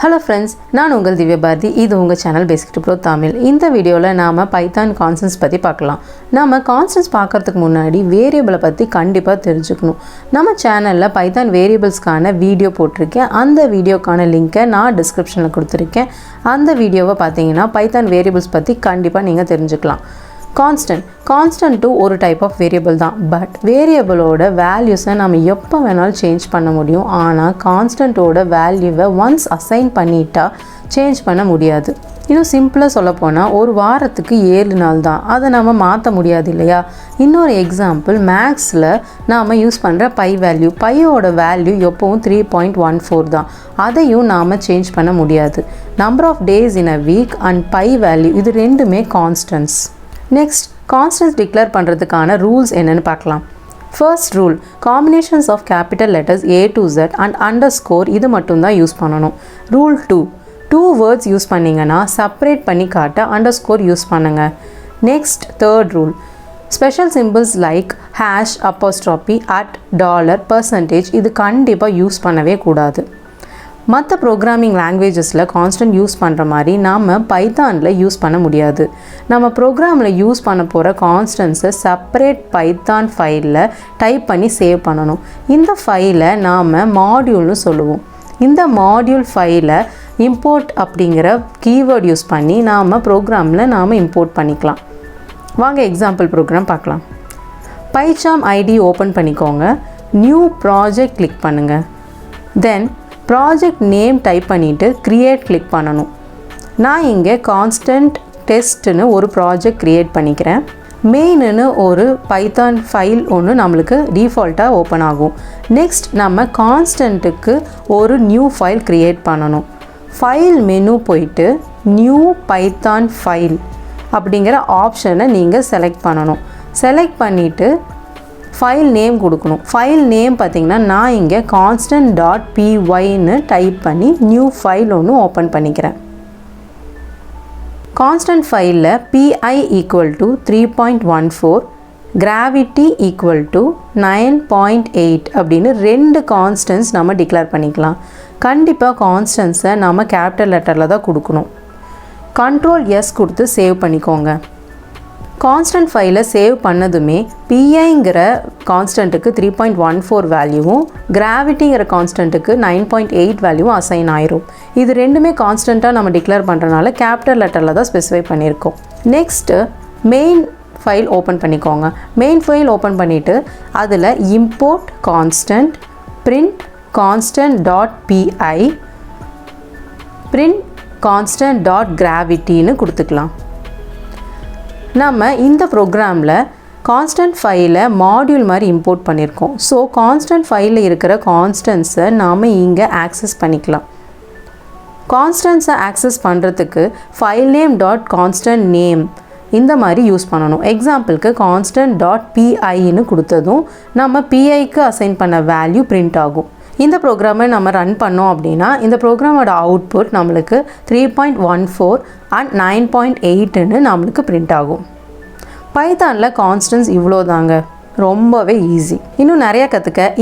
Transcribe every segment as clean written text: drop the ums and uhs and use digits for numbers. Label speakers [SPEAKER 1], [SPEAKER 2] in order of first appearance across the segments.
[SPEAKER 1] Hello friends, நான் உங்கள் திவ்ய பாரதி. இது உங்க சேனல் BasicToPro Tamil. இந்த வீடியோல நாம பைத்தான் கான்ஸ்டன்ட்ஸ் பத்தி பார்க்கலாம். நாம கான்ஸ்டன்ட்ஸ் பார்க்கிறதுக்கு முன்னாடி வேரியபிளை பத்தி கண்டிப்பா தெரிஞ்சுக்கணும். நம்ம சேனல்ல பைத்தான் வேரியபிள்ஸ்க்கான வீடியோ போட்டிருக்கேன். அந்த வீடியோக்கான லிங்கை நான் டிஸ்கிரிப்ஷன்ல கொடுத்திருக்கேன். அந்த வீடியோவை பார்த்தீங்கன்னா பைத்தான் வேரியபிள்ஸ் பத்தி கண்டிப்பா நீங்க தெரிஞ்சுக்கலாம். Constant ஒரு டைப் ஆஃப் வேரியபிள் தான். பட் வேரியபிளோட வேல்யூஸை நம்ம எப்போ வேணாலும் சேஞ்ச் பண்ண முடியும். ஆனால் கான்ஸ்டன்ட்டோட வேல்யூவை ஒன்ஸ் அசைன் பண்ணிட்டா சேஞ்ச் பண்ண முடியாது. இன்னும் சிம்பிளாக சொல்லப்போனால் ஒரு வாரத்துக்கு 7 நாள் தான், அதை நம்ம மாற்ற முடியாது இல்லையா? இன்னொரு எக்ஸாம்பிள், மேக்ஸில் நாம் யூஸ் பண்ணுற வேல்யூ, பையோட வேல்யூ எப்போவும் 3.14 தான். அதையும் நாம் சேஞ்ச் பண்ண முடியாது. Number of days in a week and value, இது ரெண்டுமே கான்ஸ்டன்ட்ஸ். நெக்ஸ்ட், கான்ஸ்டன்ட்ஸ் டிக்ளேர் பண்ணுறதுக்கான ரூல்ஸ் என்னென்னு பார்க்கலாம். First rule, combinations of capital letters A to Z and underscore இது மட்டும்தான் யூஸ் பண்ணணும். ரூல் 2 வேர்ட்ஸ் யூஸ் பண்ணிங்கன்னா செப்பரேட் பண்ணி காட்ட அண்டர்ஸ்கோர் யூஸ் பண்ணுங்க. Next, third rule, special symbols like hash, apostrophe, at, dollar, percentage இது கண்டிப்பாக யூஸ் பண்ணவே கூடாது. மற்ற ப்ரோக்ராமிங் லாங்குவேஜஸில் கான்ஸ்டன்ட் யூஸ் பண்ணுற மாதிரி நாம் பைத்தானில் யூஸ் பண்ண முடியாது. நம்ம ப்ரோக்ராமில் யூஸ் பண்ண போகிற கான்ஸ்டன்ட்ஸை செப்பரேட் பைத்தான் ஃபைலில் டைப் பண்ணி சேவ் பண்ணணும். இந்த ஃபைலை நாம் மாடியூல்னு சொல்லுவோம். இந்த மாடியூல் ஃபைலை இம்போர்ட் அப்படிங்கிற கீவேர்ட் யூஸ் பண்ணி நாம் ப்ரோக்ராமில் இம்போர்ட் பண்ணிக்கலாம். வாங்க எக்ஸாம்பிள் ப்ரோக்ராம் பார்க்கலாம். பைசாம் ஐடி ஓப்பன் பண்ணிக்கோங்க. நியூ ப்ராஜெக்ட் கிளிக் பண்ணுங்கள். தென் ப்ராஜெக்ட் நேம் டைப் பண்ணிவிட்டு க்ரியேட் கிளிக் பண்ணணும். நான் இங்கே கான்ஸ்டன்ட் டெஸ்ட்டுன்னு ஒரு ப்ராஜெக்ட் க்ரியேட் பண்ணிக்கிறேன். மெயின்னு ஒரு பைத்தான் ஃபைல் ஒன்று நம்மளுக்கு டிஃபால்ட்டாக ஓப்பன் ஆகும். நெக்ஸ்ட், நம்ம கான்ஸ்டன்ட்டுக்கு ஒரு நியூ ஃபைல் க்ரியேட் பண்ணணும். ஃபைல் மெனு போயிட்டு நியூ பைத்தான் ஃபைல் அப்படிங்கிற ஆப்ஷனை நீங்கள் செலக்ட் பண்ணணும். செலக்ட் பண்ணிவிட்டு ஃபைல் நேம் கொடுக்கணும். ஃபைல் நேம் பார்த்திங்கன்னா நான் இங்கே constant.pyன்னு டைப் பண்ணி நியூ ஃபைல் ஒன்று ஓப்பன் பண்ணிக்கிறேன். கான்ஸ்டன்ட் ஃபைலில் PI = 3.14, கிராவிட்டி = 9.8 அப்படின்னு 2 கான்ஸ்டன்ட்ஸ் நம்ம டிக்ளேர் பண்ணிக்கலாம். கண்டிப்பாக கான்ஸ்டன்ட்ஸை நம்ம கேபிட்டல் லெட்டரில் தான் கொடுக்கணும். Ctrl+S கொடுத்து சேவ் பண்ணிக்கோங்க. கான்ஸ்டன்ட் ஃபைலை சேவ் பண்ணதுமே பிஐங்கிற கான்ஸ்டன்ட்டுக்கு 3.14 வேல்யூவும் கிராவிட்டிங்கிற கான்ஸ்டன்ட்டுக்கு 9.8 வேல்யூவும் அசைன் ஆயிரும். இது ரெண்டுமே கான்ஸ்டண்ட்டாக நம்ம டிக்ளேர் பண்ணுறனால கேபிட்டல் லெட்டரில் தான் ஸ்பெசிஃபை பண்ணியிருக்கோம். நெக்ஸ்ட்டு, மெயின் ஃபைல் ஓப்பன் பண்ணிக்கோங்க. மெயின் ஃபைல் ஓப்பன் பண்ணிவிட்டு அதில் import constant, print constant.py, print constant.gravityன்னு கொடுத்துக்கலாம். நம்ம இந்த ப்ரோக்ராமில் கான்ஸ்டன்ட் ஃபைலை மாடியூல் மாதிரி இம்போர்ட் பண்ணியிருக்கோம். ஸோ கான்ஸ்டன்ட் ஃபைலில் இருக்கிற கான்ஸ்டன்ட்ஸை நாம் இங்கே ஆக்சஸ் பண்ணிக்கலாம். கான்ஸ்டன்ட்ஸை ஆக்சஸ் பண்ணுறதுக்கு ஃபைல் நேம் .constant name இந்த மாதிரி யூஸ் பண்ணணும். எக்ஸாம்பிளுக்கு constant.pyன்னு கொடுத்ததும் நம்ம பிஐக்கு அசைன் பண்ண வேல்யூ பிரிண்ட் ஆகும். இந்த ப்ரோக்ராமை நம்ம ரன் பண்ணோம் அப்படின்னா இந்த ப்ரோக்ராமோட அவுட்புட் நம்மளுக்கு 3.14 அண்ட் 9.8ன்னு நம்மளுக்கு பிரிண்ட் ஆகும். பைத்தானில் கான்ஸ்டன்ட்ஸ் இவ்வளோ தாங்க, ரொம்பவே ஈஸி. இன்னும் நிறையா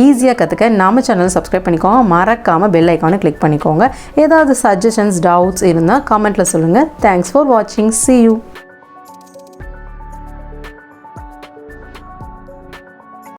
[SPEAKER 1] ஈஸியாக கற்றுக்க நம்ம சேனல் சப்ஸ்கிரைப் பண்ணிக்கோங்க. மறக்காமல் பெல் ஐக்கானை கிளிக் பண்ணிக்கோங்க. ஏதாவது சஜஷன்ஸ், டவுட்ஸ் இருந்தால் கமெண்ட்டில் சொல்லுங்கள். தேங்க்ஸ் ஃபார் வாட்சிங். See you.